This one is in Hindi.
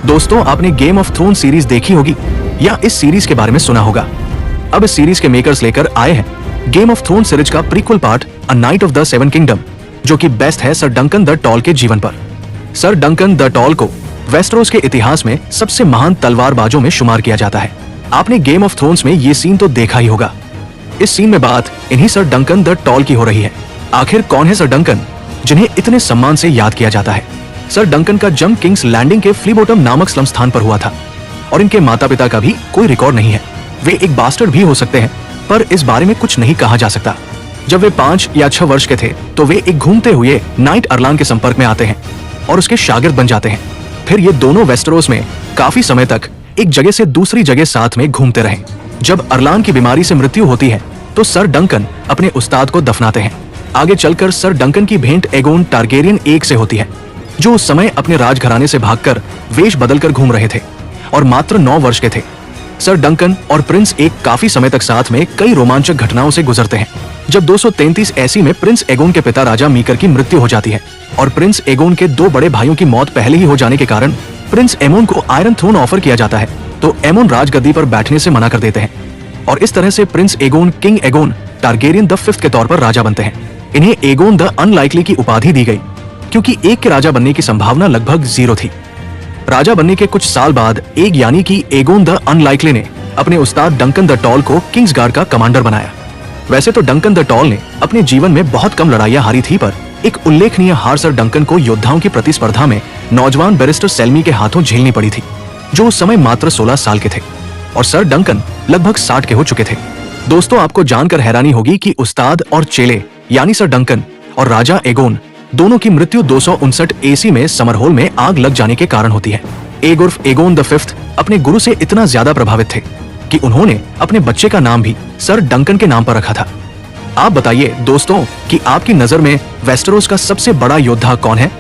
दोस्तों, आपने गेम ऑफ थ्रोन सीरीज देखी होगी या इस सीरीज के बारे में सुना होगा। अब इस सीरीज के मेकर्स लेकर आए हैं गेम ऑफ थ्रोन सीरीज का prequel part a night of the seven kingdom, जो कि बेस्ट है सर डंकन द टॉल के जीवन पर। सर डंकन द टॉल को वेस्टरोस के इतिहास में सबसे महान तलवारबाजों में शुमार किया जाता है। आपने गेम ऑफ थ्रोन्स में ये सीन तो देखा ही होगा। इस सीन में बात इन्हीं सर डंकन द टॉल की हो रही है। आखिर कौन है सर डंकन, जिन्हें इतने सम्मान से याद किया जाता है? सर डंकन का जन्म किंग्स लैंडिंग के फ्लीबोटम नामक स्लम स्थान पर हुआ था और इनके माता पिता का भी कोई रिकॉर्ड नहीं है। वे एक बास्टर्ड भी हो सकते हैं, पर इस बारे में कुछ नहीं कहा जा सकता। जब वे 5 या 6 वर्ष के थे तो वे एक घूमते हुए नाइट अरलान के संपर्क में आते हैं और उसके शागिर्द बन जाते हैं। फिर ये दोनों वेस्टरोस में काफी समय तक एक जगह से दूसरी जगह साथ में घूमते रहे। जब अरलान की बीमारी से मृत्यु होती है तो सर डंकन अपने उस्ताद को दफनाते हैं। आगे चलकर सर डंकन की भेंट एगोन टारगेरियन एक से होती है, जो उस समय अपने राजघराने से भागकर वेश बदलकर घूम रहे थे और मात्र 9 वर्ष के थे। सर डंकन और प्रिंस एक काफी समय तक साथ में कई रोमांचक घटनाओं से गुजरते हैं। जब 233 ऐसी में प्रिंस एगोन के पिता राजा मीकर की मृत्यु हो जाती है और प्रिंस एगोन के 2 बड़े भाइयों की मौत पहले ही हो जाने के कारण प्रिंस एमोन को आयरन थ्रोन ऑफर किया जाता है, तो एमोन राजगद्दी पर बैठने से मना कर देते हैं और इस तरह से Prince Aegon king Aegon Targaryen the 5th के तौर पर राजा बनते हैं। इन्हें एगोन द अनलाइकली की उपाधि दी गई क्योंकि एक के राजा बनने की संभावना लगभग 0 थी। राजा बनने के कुछ साल बाद एक यानी कि एगोन द अनलाइकली ने अपने उस्ताद डंकन द टॉल को किंग्सगार्ड का कमांडर बनाया। वैसे तो डंकन द टॉल ने अपने जीवन में बहुत कम लड़ाइयां हारी थी, पर एक उल्लेखनीय हार सर डंकन को योद्धाओं की प्रतिस्पर्धा में नौजवान बैरिस्टर सेल्मी के हाथों झेलनी पड़ी थी, जो उस समय मात्र 16 साल के थे और सर डंकन लगभग 60 के हो चुके थे। दोस्तों, आपको जानकर हैरानी होगी कि उस्ताद और चेले यानी सर डंकन और राजा एगोन दोनों की मृत्यु 259 एसी में समरहोल में आग लग जाने के कारण होती है। उर्फ एगोन द 5th अपने गुरु से इतना ज्यादा प्रभावित थे कि उन्होंने अपने बच्चे का नाम भी सर डंकन के नाम पर रखा था। आप बताइए दोस्तों कि आपकी नजर में वेस्टरोस का सबसे बड़ा योद्धा कौन है?